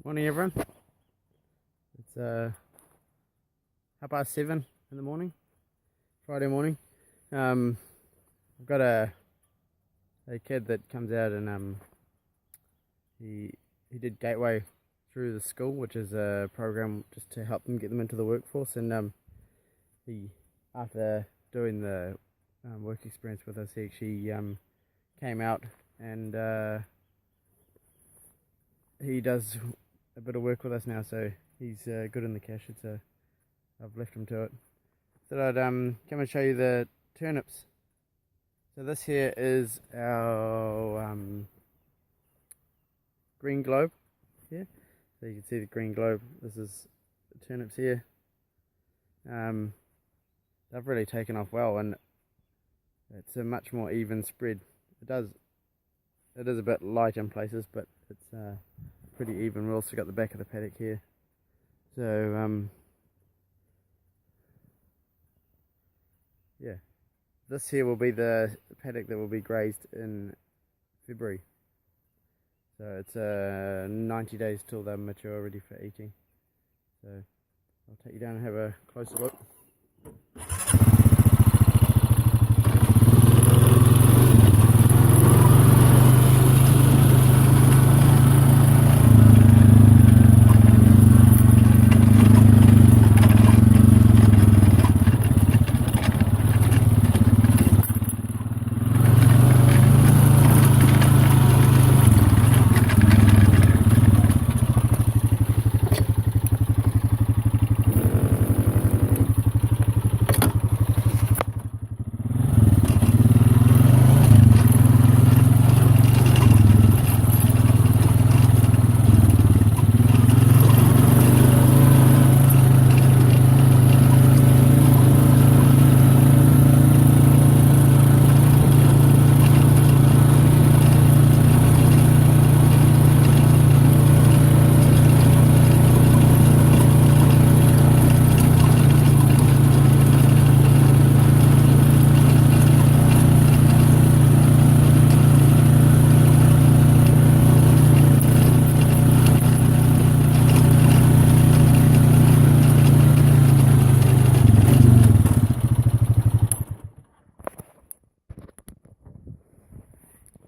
Morning everyone. It's 7:30 in the morning, Friday morning. I've got a kid that comes out and he did Gateway through the school, which is a program just to help them get them into the workforce. And he, after doing the work experience with us, he actually came out and he does a bit of work with us now, so he's good in the cash. I've left him to it. So I'd come and show you the turnips. So this here is our green globe here. So you can see the green globe. This is the turnips here. They've really taken off well, and it's a much more even spread. It is a bit light in places, but it's pretty even. We've also got the back of the paddock here. So yeah, this here will be the paddock that will be grazed in February. So it's 90 days till they're mature, ready for eating. So I'll take you down and have a closer look.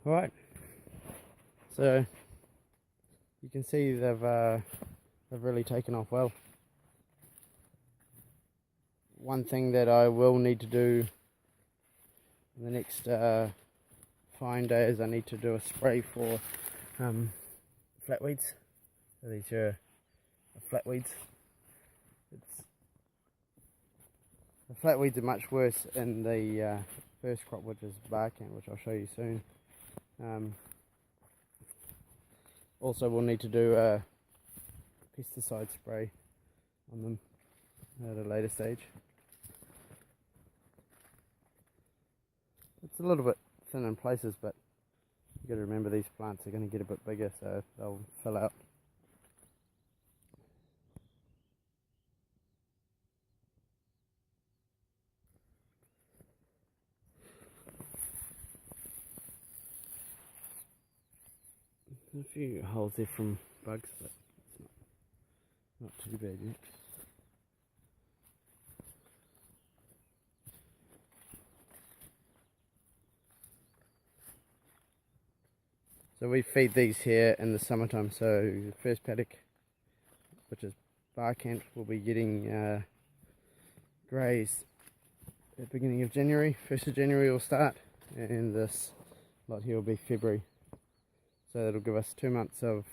Alright, so you can see they've really taken off well. One thing that I will need to do in the next fine day is I need to do a spray for flatweeds. So these are flatweeds. The flatweeds are much worse in the first crop, which is bark ant, which I'll show you soon. Also, we'll need to do a pesticide spray on them at a later stage. It's a little bit thin in places, but you've got to remember these plants are going to get a bit bigger, so they'll fill out. A few holes there from bugs, but it's not too bad yet. So we feed these here in the summertime. So the first paddock, which is bark ant, will be getting grazed at the beginning of January. 1st of January will start, and this lot here will be February. So that'll give us 2 months of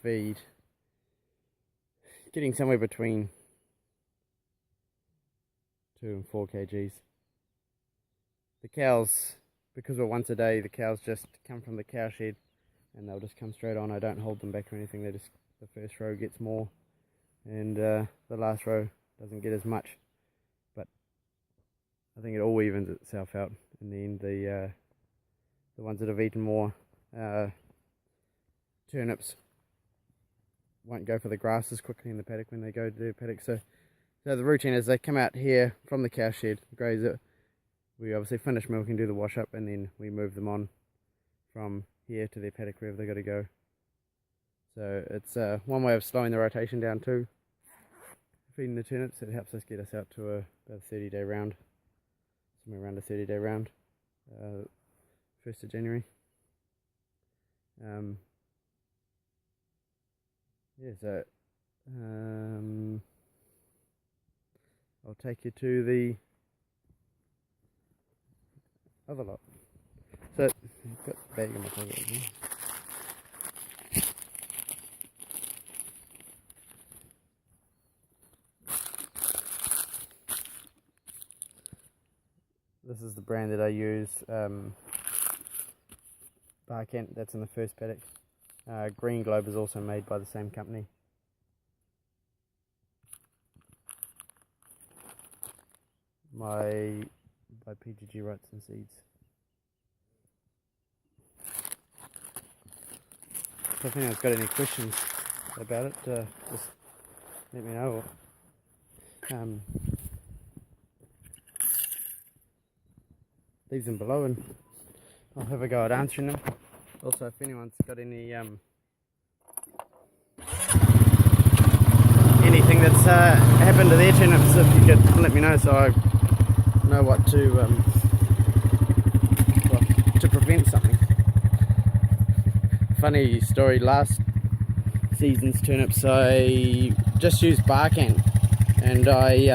feed, getting somewhere between 2 and 4 kgs. The cows, because we're once a day, the cows just come from the cow shed and they'll just come straight on. I don't hold them back or anything. The first row gets more, and the last row doesn't get as much. But I think it all evens itself out in the end. The ones that have eaten more turnips won't go for the grass as quickly in the paddock when they go to their paddock. So the routine is they come out here from the cow shed, graze it. We obviously finish milking, do the wash up, and then we move them on from here to their paddock wherever they got to go. So it's one way of slowing the rotation down too. Feeding the turnips, it helps us get us out to about a 30-day round, somewhere around a 30-day round, 1st of January. Yeah, so I'll take you to the other lot. So I've got the bag in my pocket again. This is the brand that I use, Barkent, that's in the first paddock. Green Globe is also made by the same company. By PGG Roots and Seeds. So if anyone's got any questions about it, just let me know. Leave them below and I'll have a go at answering them. Also, if anyone's got any anything that's happened to their turnips, if you could let me know so I know what to prevent something. Funny story, last season's turnips I just used Barkent, and I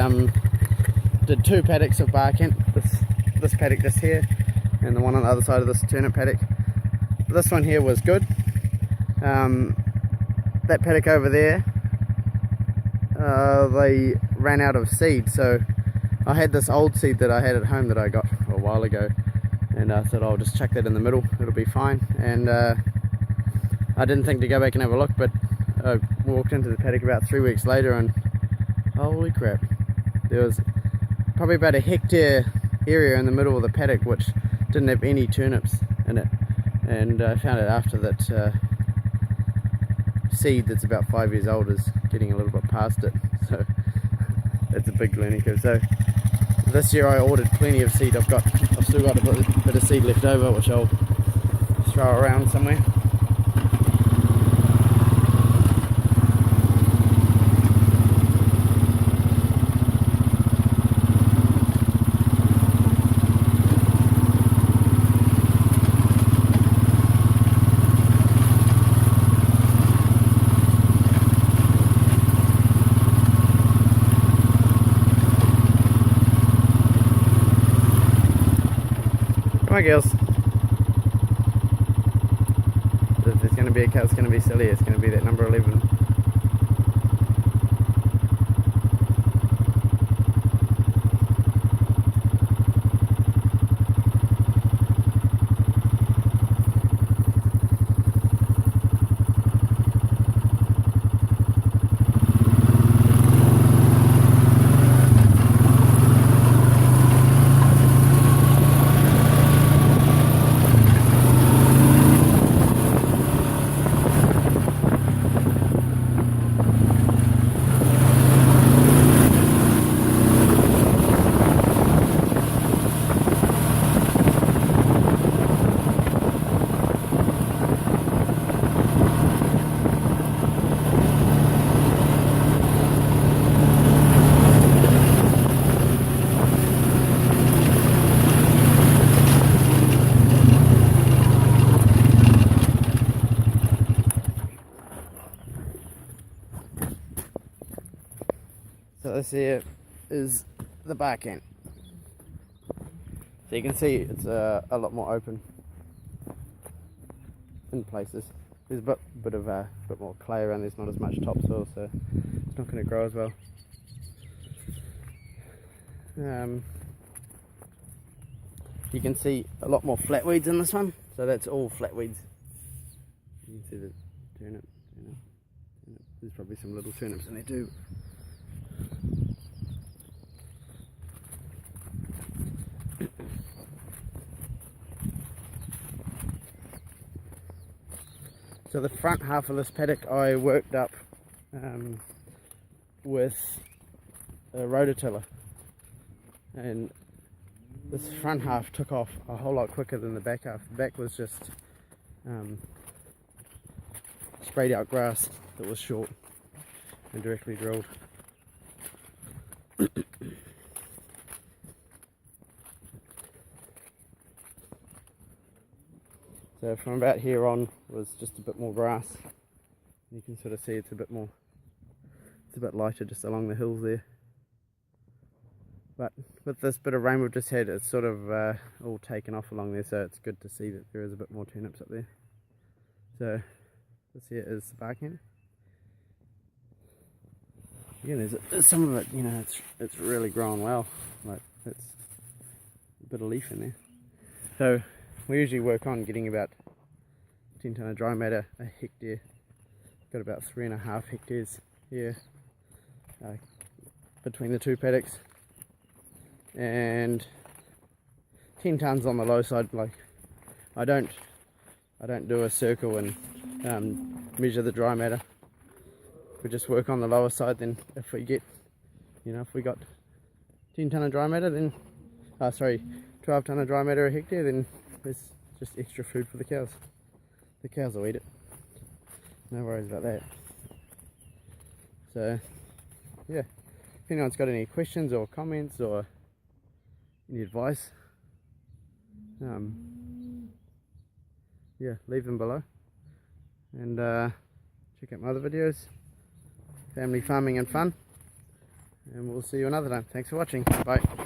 did 2 paddocks of Barkent, this paddock just here and the one on the other side of this turnip paddock. This one here was good. That paddock over there, they ran out of seed, so I had this old seed that I had at home that I got a while ago, and I thought I'll just chuck that in the middle, it'll be fine. And I didn't think to go back and have a look, but I walked into the paddock about 3 weeks later and holy crap, there was probably about a hectare area in the middle of the paddock which didn't have any turnips in it, and I found out after that seed that's about 5 years old is getting a little bit past it, so that's a big learning curve. So this year I ordered plenty of seed. I've still got a bit of seed left over which I'll throw around somewhere. Come on, girls. If there's going to be a cow, it's going to be silly. It's going to be that number 11. So this here is the back end. So you can see it's a lot more open in places. There's a bit more clay around. There's not as much topsoil, so it's not going to grow as well. You can see a lot more flatweeds in this one. So that's all flatweeds. You can see the turnip. There's probably some little turnips in there too. So the front half of this paddock I worked up with a rototiller, and this front half took off a whole lot quicker than the back half. The back was just sprayed out grass that was short and directly drilled. So from about here on was just a bit more grass. You can sort of see it's a bit lighter just along the hills there. But with this bit of rain we've just had, it's sort of all taken off along there, so it's good to see that there is a bit more turnips up there. So this here is the bark hen. Again, there's some of it, you know, it's really grown well. Like, it's a bit of leaf in there. So we usually work on getting about 10 tonne of dry matter a hectare. Got about 3.5 hectares here between the two paddocks, and 10 tonnes on the low side. Like, I don't do a circle and measure the dry matter. We just work on the lower side. Then if we get, you know, if we got 10 tonne of dry matter, then 12 tonne of dry matter a hectare, then there's just extra food for the cows. The cows will eat it, no worries about that. So yeah, if anyone's got any questions or comments or any advice, yeah, leave them below, and check out my other videos, family farming and fun, and we'll see you another time. Thanks for watching. Bye.